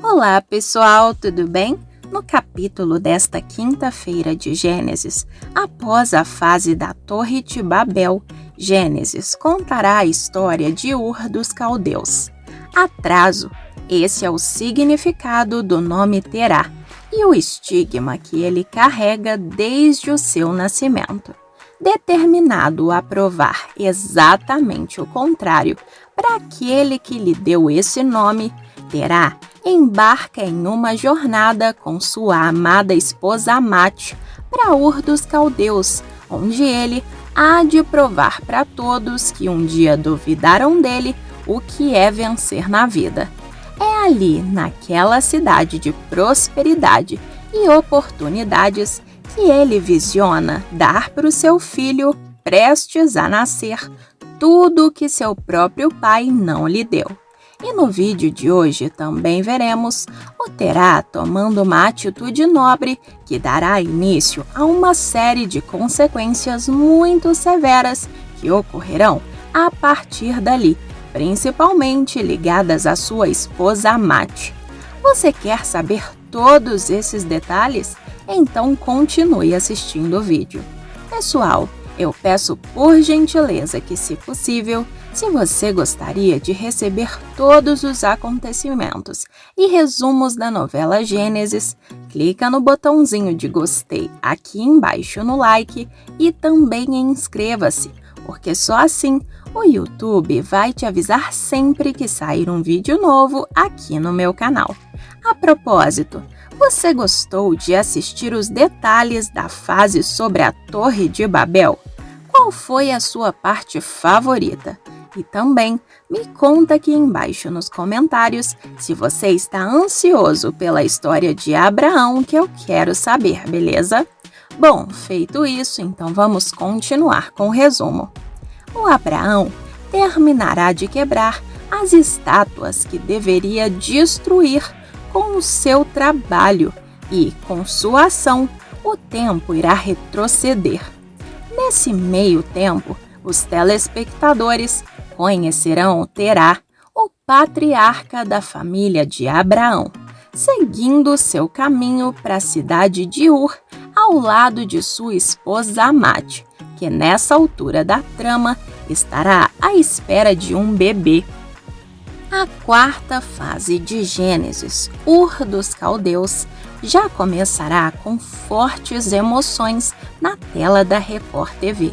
Olá pessoal, tudo bem? No capítulo desta quinta-feira de Gênesis, após a fase da Torre de Babel, Gênesis contará a história de Ur dos Caldeus. Atraso, esse é o significado do nome Terá e o estigma que ele carrega desde o seu nascimento. Determinado a provar exatamente o contrário para aquele que lhe deu esse nome, Terá embarca em uma jornada com sua amada esposa Amate para Ur dos Caldeus, onde ele há de provar para todos que um dia duvidaram dele o que é vencer na vida. É ali, naquela cidade de prosperidade e oportunidades, que ele visiona dar para o seu filho, prestes a nascer, tudo o que seu próprio pai não lhe deu. E no vídeo de hoje também veremos o Terá tomando uma atitude nobre que dará início a uma série de consequências muito severas que ocorrerão a partir dali, principalmente ligadas à sua esposa Amate. Você quer saber todos esses detalhes? Então continue assistindo o vídeo. Pessoal, eu peço por gentileza que, se possível, se você gostaria de receber todos os acontecimentos e resumos da novela Gênesis, clica no botãozinho de gostei aqui embaixo no like e também inscreva-se, porque só assim o YouTube vai te avisar sempre que sair um vídeo novo aqui no meu canal. A propósito, você gostou de assistir os detalhes da fase sobre a Torre de Babel? Qual foi a sua parte favorita? E também me conta aqui embaixo nos comentários se você está ansioso pela história de Abraão, que eu quero saber, beleza? Bom, feito isso, então vamos continuar com o resumo. O Abraão terminará de quebrar as estátuas que deveria destruir com o seu trabalho e, com sua ação, o tempo irá retroceder. Nesse meio tempo, os telespectadores conhecerão Terá, o patriarca da família de Abraão, seguindo seu caminho para a cidade de Ur, ao lado de sua esposa Amate, que nessa altura da trama estará à espera de um bebê. A quarta fase de Gênesis, Ur dos Caldeus, já começará com fortes emoções na tela da Record TV.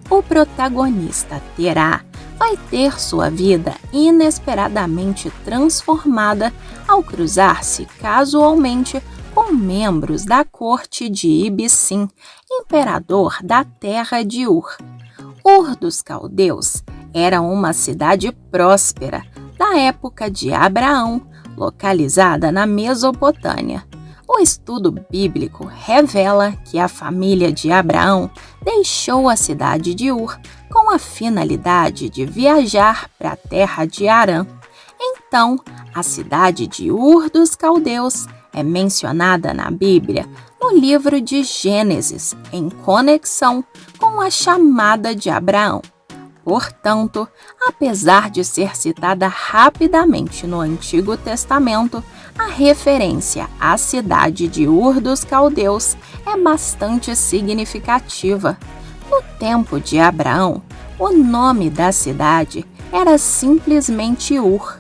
O protagonista Terá vai ter sua vida inesperadamente transformada ao cruzar-se casualmente com membros da corte de Ibicim, imperador da terra de Ur. Ur dos Caldeus era uma cidade próspera da época de Abraão, localizada na Mesopotâmia. O estudo bíblico revela que a família de Abraão deixou a cidade de Ur com a finalidade de viajar para a terra de Harã. Então, a cidade de Ur dos Caldeus é mencionada na Bíblia no livro de Gênesis, em conexão com a chamada de Abraão. Portanto, apesar de ser citada rapidamente no Antigo Testamento, a referência à cidade de Ur dos Caldeus é bastante significativa. No tempo de Abraão, o nome da cidade era simplesmente Ur,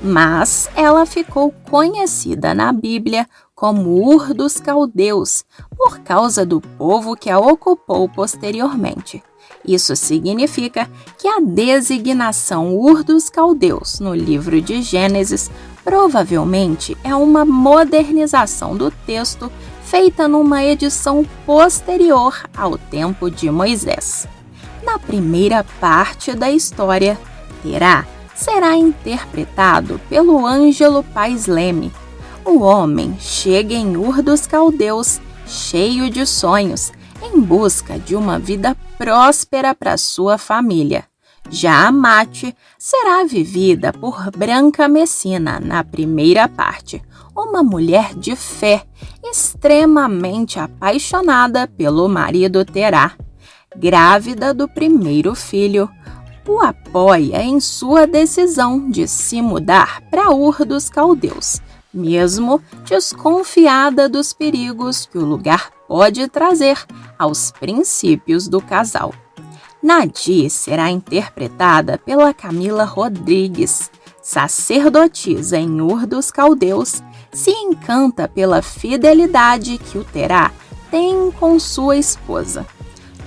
mas ela ficou conhecida na Bíblia como Ur dos Caldeus por causa do povo que a ocupou posteriormente. Isso significa que a designação Ur dos Caldeus no livro de Gênesis provavelmente é uma modernização do texto feita numa edição posterior ao tempo de Moisés. Na primeira parte da história, Terá será interpretado pelo Ângelo Paisleme. O homem chega em Ur dos Caldeus cheio de sonhos, em busca de uma vida próspera para sua família. Já Amate será vivida por Branca Messina na primeira parte, uma mulher de fé, extremamente apaixonada pelo marido Terá. Grávida do primeiro filho, o apoia em sua decisão de se mudar para Ur dos Caldeus, mesmo desconfiada dos perigos que o lugar pode trazer aos princípios do casal. Nadi será interpretada pela Camila Rodrigues, sacerdotisa em Ur dos Caldeus, se encanta pela fidelidade que o Terá tem com sua esposa.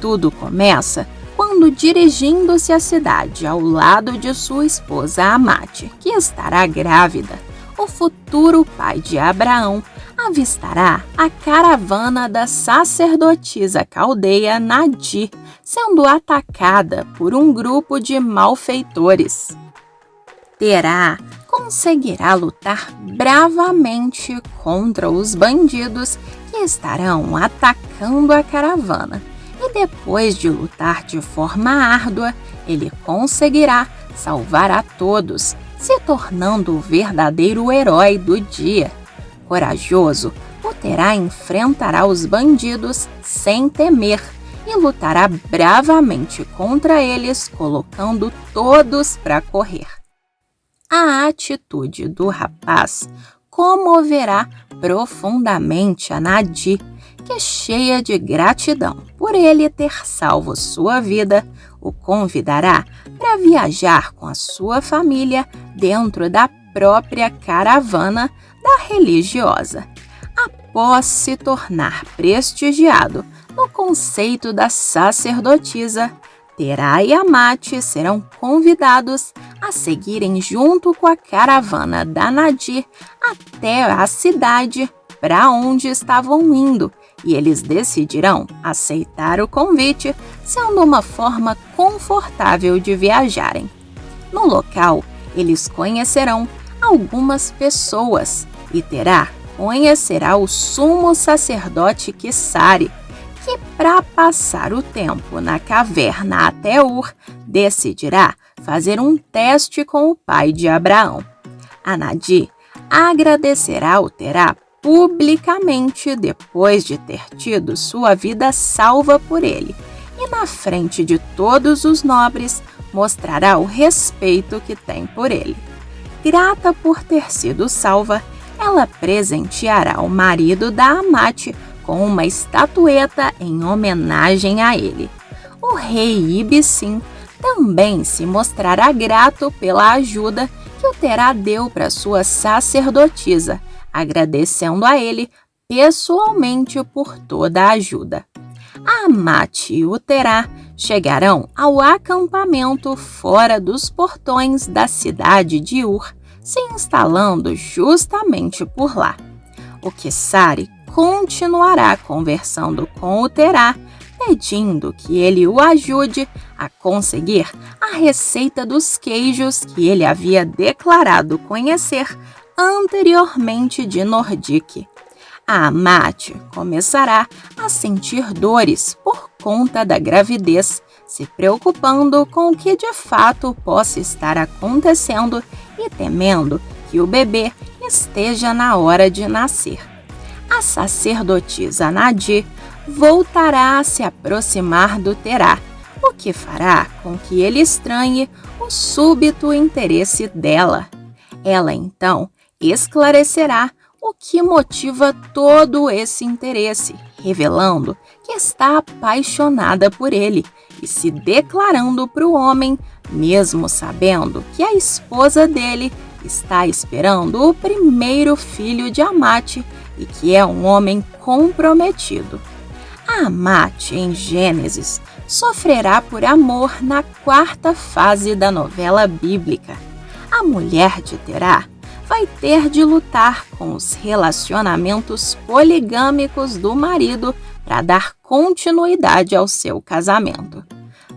Tudo começa quando, dirigindo-se à cidade ao lado de sua esposa Amate, que estará grávida, o futuro pai de Abraão avistará a caravana da sacerdotisa caldeia Nadi sendo atacada por um grupo de malfeitores. Terá conseguirá lutar bravamente contra os bandidos que estarão atacando a caravana. E depois de lutar de forma árdua, ele conseguirá salvar a todos, se tornando o verdadeiro herói do dia. Corajoso, o Terá enfrentará os bandidos sem temer e lutará bravamente contra eles, colocando todos para correr. A atitude do rapaz comoverá profundamente a Nadi, que, cheia de gratidão por ele ter salvo sua vida, o convidará para viajar com a sua família dentro da própria caravana da religiosa. Após se tornar prestigiado no conceito da sacerdotisa, Terá e Amate serão convidados a seguirem junto com a caravana da Nadi até a cidade para onde estavam indo, e eles decidirão aceitar o convite, sendo uma forma confortável de viajarem. No local, eles conhecerão algumas pessoas e Terá conhecerá o sumo sacerdote Kisari, que, para passar o tempo na caverna até Ur, decidirá fazer um teste com o pai de Abraão. A Nadi agradecerá ao Terá publicamente depois de ter tido sua vida salva por ele, e na frente de todos os nobres mostrará o respeito que tem por ele. Grata por ter sido salva, ela presenteará o marido da Amate com uma estatueta em homenagem a ele. O rei Ibicim também se mostrará grato pela ajuda que o Terá deu para sua sacerdotisa, agradecendo a ele pessoalmente por toda a ajuda. A Amate e o Terá chegarão ao acampamento fora dos portões da cidade de Ur, se instalando justamente por lá. O Kisari continuará conversando com o Terá, pedindo que ele o ajude a conseguir a receita dos queijos que ele havia declarado conhecer anteriormente de Nordic. A Amate começará a sentir dores por conta da gravidez, se preocupando com o que de fato possa estar acontecendo e temendo que o bebê esteja na hora de nascer. A sacerdotisa Nadi voltará a se aproximar do Terá, o que fará com que ele estranhe o súbito interesse dela. Ela então esclarecerá o que motiva todo esse interesse, revelando que está apaixonada por ele e se declarando para o homem, mesmo sabendo que a esposa dele está esperando o primeiro filho de Amate e que é um homem comprometido. A Amate, em Gênesis, sofrerá por amor na quarta fase da novela bíblica. A mulher de Terá vai ter de lutar com os relacionamentos poligâmicos do marido para dar continuidade ao seu casamento.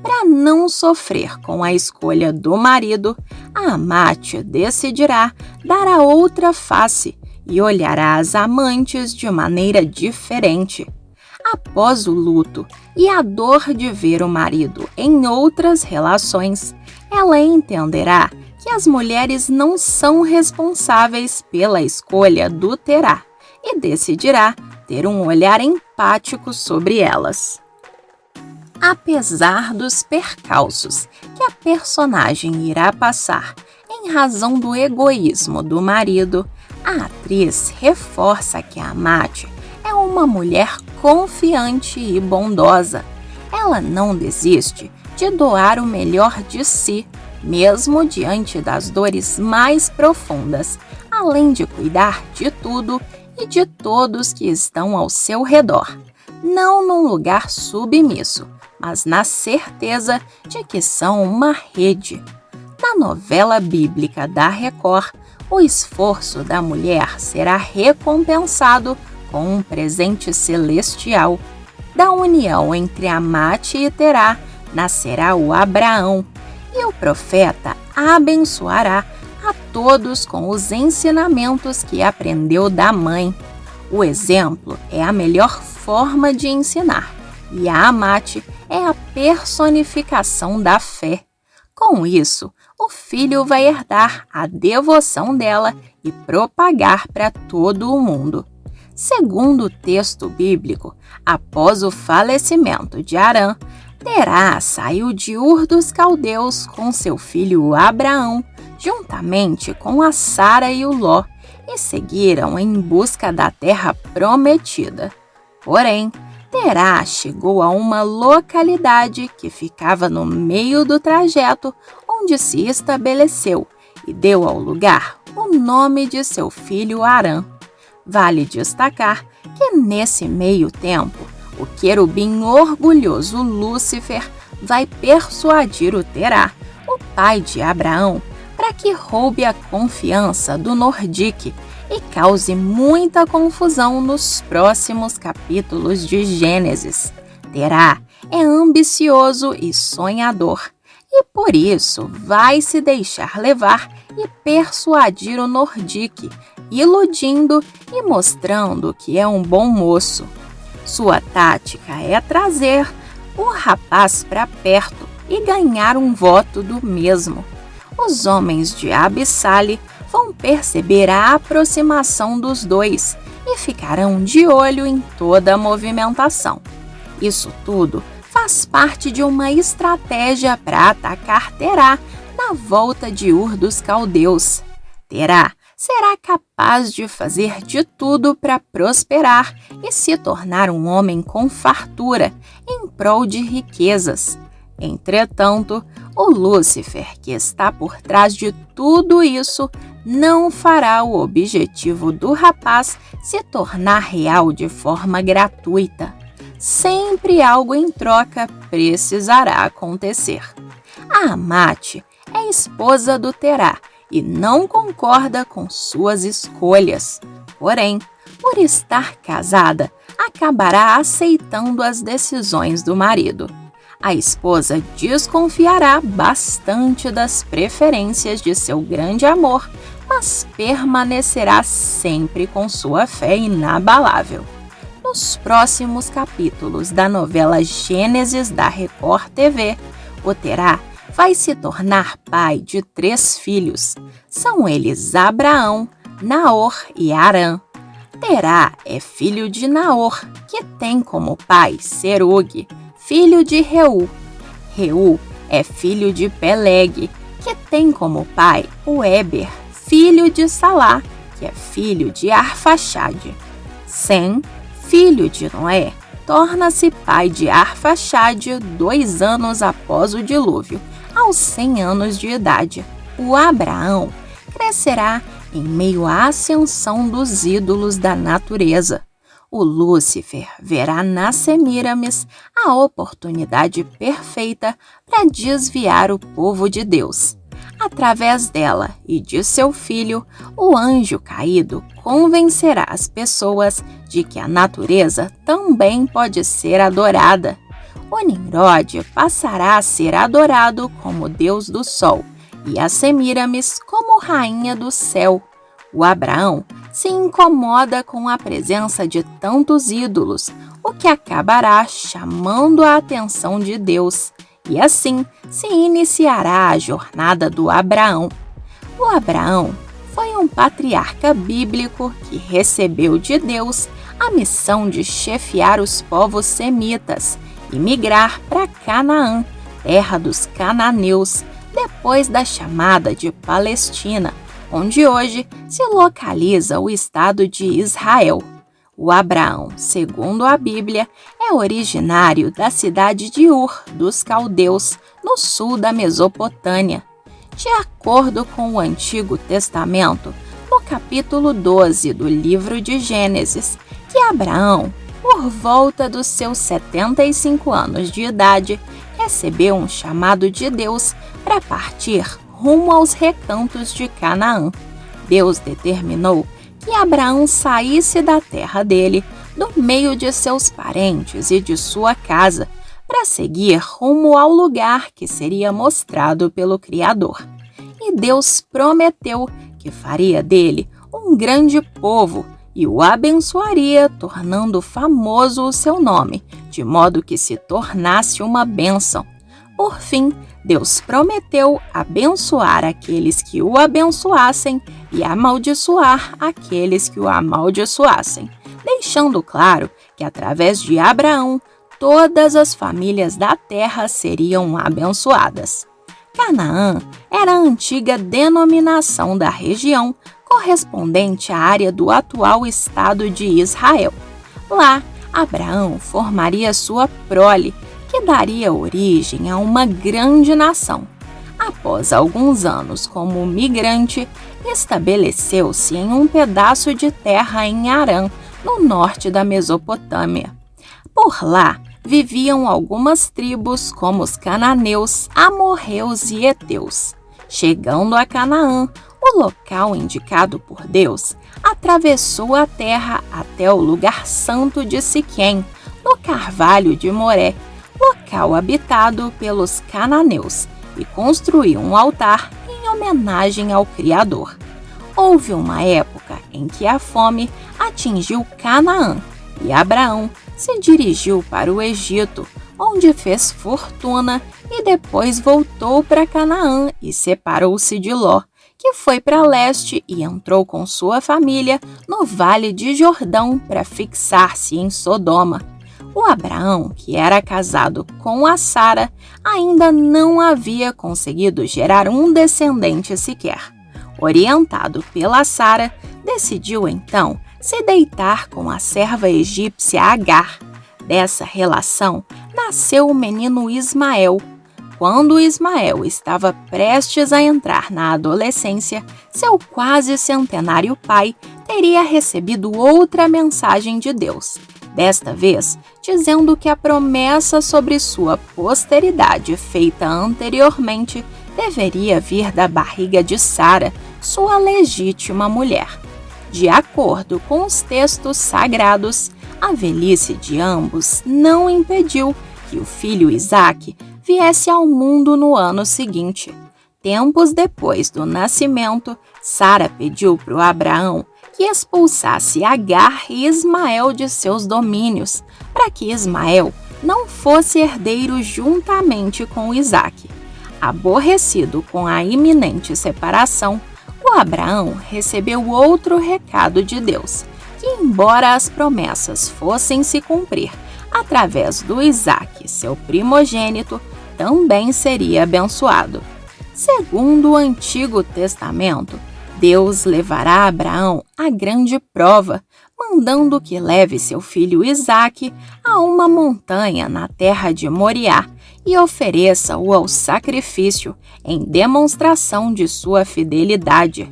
Para não sofrer com a escolha do marido, a Amate decidirá dar a outra face e olhará as amantes de maneira diferente. Após o luto e a dor de ver o marido em outras relações, ela entenderá que as mulheres não são responsáveis pela escolha do Terá e decidirá ter um olhar empático sobre elas. Apesar dos percalços que a personagem irá passar em razão do egoísmo do marido, A atriz reforça que Amate é uma mulher confiante e bondosa. Ela não desiste de doar o melhor de si, mesmo diante das dores mais profundas, além de cuidar de tudo e de todos que estão ao seu redor. Não num lugar submisso, mas na certeza de que são uma rede. Na novela bíblica da Record, o esforço da mulher será recompensado com um presente celestial. Da união entre Amate e Terá nascerá o Abraão, e o profeta abençoará a todos com os ensinamentos que aprendeu da mãe. O exemplo é a melhor forma de ensinar, e a Amate é a personificação da fé. Com isso, o filho vai herdar a devoção dela e propagar para todo o mundo. Segundo o texto bíblico, após o falecimento de Arã, Terá saiu de Ur dos Caldeus com seu filho Abraão, juntamente com a Sara e o Ló, e seguiram em busca da terra prometida. Porém, Terá chegou a uma localidade que ficava no meio do trajeto onde se estabeleceu e deu ao lugar o nome de seu filho Arã. Vale destacar que nesse meio tempo, o querubim orgulhoso Lúcifer vai persuadir o Terá, o pai de Abraão, para que roube a confiança do Nordique e cause muita confusão nos próximos capítulos de Gênesis. Terá é ambicioso e sonhador, e por isso vai se deixar levar e persuadir o Nordique, iludindo e mostrando que é um bom moço. Sua tática é trazer o rapaz para perto e ganhar um voto do mesmo. Os homens de Abissale vão perceber a aproximação dos dois e ficarão de olho em toda a movimentação. Isso tudo faz parte de uma estratégia para atacar Terá na volta de Ur dos Caldeus. Terá será capaz de fazer de tudo para prosperar e se tornar um homem com fartura em prol de riquezas. Entretanto, o Lúcifer, que está por trás de tudo isso, não fará o objetivo do rapaz se tornar real de forma gratuita. Sempre algo em troca precisará acontecer. A Amate é esposa do Terá e não concorda com suas escolhas. Porém, por estar casada, acabará aceitando as decisões do marido. A esposa desconfiará bastante das preferências de seu grande amor, mas permanecerá sempre com sua fé inabalável. Nos próximos capítulos da novela Gênesis da Record TV, o Terá vai se tornar pai de 3 filhos. São eles Abraão, Naor e Harã. Terá é filho de Naor, que tem como pai Serug, filho de Reu. Reu é filho de Peleg, que tem como pai o Eber, filho de Salá, que é filho de Arfaxade. Sem, filho de Noé, torna-se pai de Arfaxade 2 anos após o dilúvio, aos 100 anos de idade. O Abraão crescerá em meio à ascensão dos ídolos da natureza. O Lúcifer verá na Semíramis a oportunidade perfeita para desviar o povo de Deus. Através dela e de seu filho, o anjo caído convencerá as pessoas de que a natureza também pode ser adorada. O Nimrod passará a ser adorado como deus do sol e a Semíramis como rainha do céu. O Abraão se incomoda com a presença de tantos ídolos, o que acabará chamando a atenção de Deus, e assim se iniciará a jornada do Abraão. O Abraão foi um patriarca bíblico que recebeu de Deus a missão de chefiar os povos semitas e migrar para Canaã, terra dos cananeus, depois da chamada de Palestina, onde hoje se localiza o estado de Israel. O Abraão, segundo a Bíblia, é originário da cidade de Ur dos Caldeus, no sul da Mesopotâmia. De acordo com o Antigo Testamento, no capítulo 12 do livro de Gênesis, que Abraão, por volta dos seus 75 anos de idade, recebeu um chamado de Deus para partir rumo aos recantos de Canaã. Deus determinou que Abraão saísse da terra dele, do meio de seus parentes e de sua casa, para seguir rumo ao lugar que seria mostrado pelo Criador. E Deus prometeu que faria dele um grande povo e o abençoaria, tornando famoso o seu nome, de modo que se tornasse uma bênção. Por fim, Deus prometeu abençoar aqueles que o abençoassem e amaldiçoar aqueles que o amaldiçoassem, deixando claro que através de Abraão, todas as famílias da terra seriam abençoadas. Canaã era a antiga denominação da região, correspondente à área do atual estado de Israel. Lá, Abraão formaria sua prole, que daria origem a uma grande nação. Após alguns anos como migrante, estabeleceu-se em um pedaço de terra em Harã, no norte da Mesopotâmia. Por lá, viviam algumas tribos como os cananeus, amorreus e heteus. Chegando a Canaã, o local indicado por Deus, atravessou a terra até o lugar santo de Siquém, no Carvalho de Moré, local habitado pelos cananeus, e construiu um altar em homenagem ao Criador. Houve uma época em que a fome atingiu Canaã e Abraão se dirigiu para o Egito, onde fez fortuna e depois voltou para Canaã e separou-se de Ló, que foi para leste e entrou com sua família no Vale de Jordão para fixar-se em Sodoma. O Abraão, que era casado com a Sara, ainda não havia conseguido gerar um descendente sequer. Orientado pela Sara, decidiu então se deitar com a serva egípcia Agar. Dessa relação nasceu o menino Ismael. Quando Ismael estava prestes a entrar na adolescência, seu quase centenário pai teria recebido outra mensagem de Deus. Desta vez, dizendo que a promessa sobre sua posteridade feita anteriormente deveria vir da barriga de Sara, sua legítima mulher. De acordo com os textos sagrados, a velhice de ambos não impediu que o filho Isaque viesse ao mundo no ano seguinte. Tempos depois do nascimento, Sara pediu para Abraão que expulsasse Agar e Ismael de seus domínios, para que Ismael não fosse herdeiro juntamente com Isaque. Aborrecido com a iminente separação, o Abraão recebeu outro recado de Deus, que embora as promessas fossem se cumprir através do Isaque, seu primogênito, também seria abençoado. Segundo o Antigo Testamento, Deus levará Abraão à grande prova, mandando que leve seu filho Isaque a uma montanha na terra de Moriá e ofereça-o ao sacrifício em demonstração de sua fidelidade.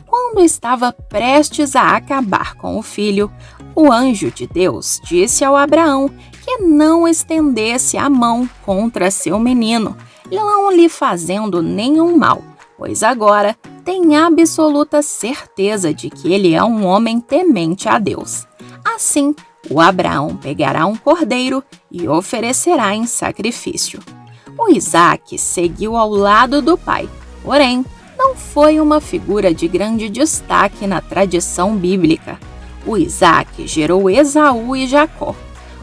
Quando estava prestes a acabar com o filho, o anjo de Deus disse ao Abraão que não estendesse a mão contra seu menino, não lhe fazendo nenhum mal, pois agora tem absoluta certeza de que ele é um homem temente a Deus. Assim, o Abraão pegará um cordeiro e oferecerá em sacrifício. O Isaque seguiu ao lado do pai, porém, não foi uma figura de grande destaque na tradição bíblica. O Isaque gerou Esaú e Jacó.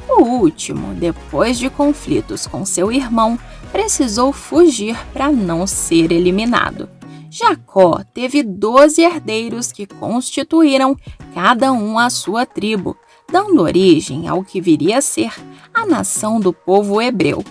O último, depois de conflitos com seu irmão, precisou fugir para não ser eliminado. Jacó teve 12 herdeiros que constituíram cada um a sua tribo, dando origem ao que viria a ser a nação do povo hebreu.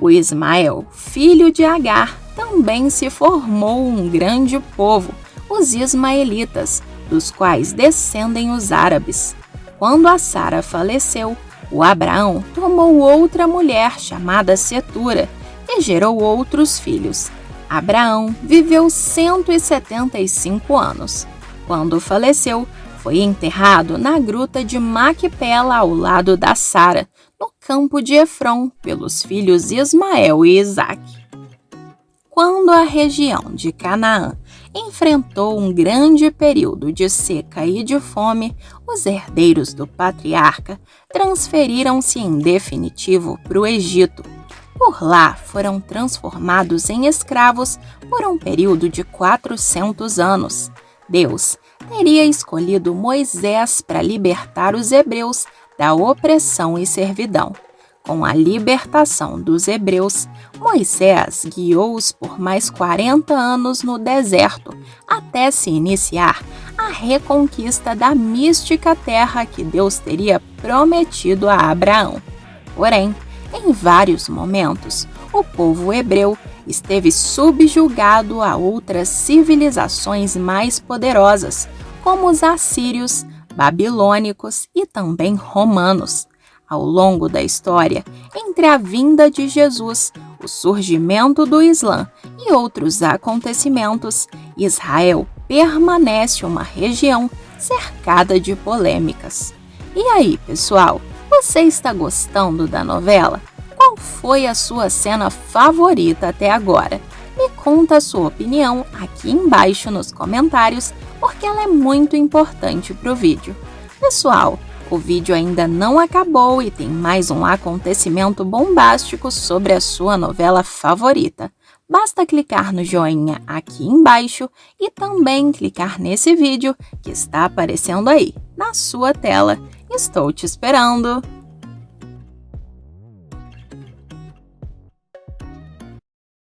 O Ismael, filho de Agar, também se formou um grande povo, os ismaelitas, dos quais descendem os árabes. Quando a Sara faleceu, o Abraão tomou outra mulher chamada Setura e gerou outros filhos. Abraão viveu 175 anos. Quando faleceu, foi enterrado na gruta de Maquipela ao lado da Sara, no campo de Efron, pelos filhos Ismael e Isaque. Quando a região de Canaã enfrentou um grande período de seca e de fome, os herdeiros do patriarca transferiram-se em definitivo para o Egito. Por lá foram transformados em escravos por um período de 400 anos. Deus teria escolhido Moisés para libertar os hebreus da opressão e servidão. Com a libertação dos hebreus, Moisés guiou-os por mais 40 anos no deserto, até se iniciar a reconquista da mística terra que Deus teria prometido a Abraão. Porém, em vários momentos, o povo hebreu esteve subjugado a outras civilizações mais poderosas, como os assírios, babilônicos e também romanos. Ao longo da história, entre a vinda de Jesus, o surgimento do Islã e outros acontecimentos, Israel permanece uma região cercada de polêmicas. E aí, pessoal, você está gostando da novela? Qual foi a sua cena favorita até agora? Me conta a sua opinião aqui embaixo nos comentários, porque ela é muito importante para o vídeo. Pessoal, o vídeo ainda não acabou e tem mais um acontecimento bombástico sobre a sua novela favorita. Basta clicar no joinha aqui embaixo e também clicar nesse vídeo que está aparecendo aí, na sua tela. Estou te esperando!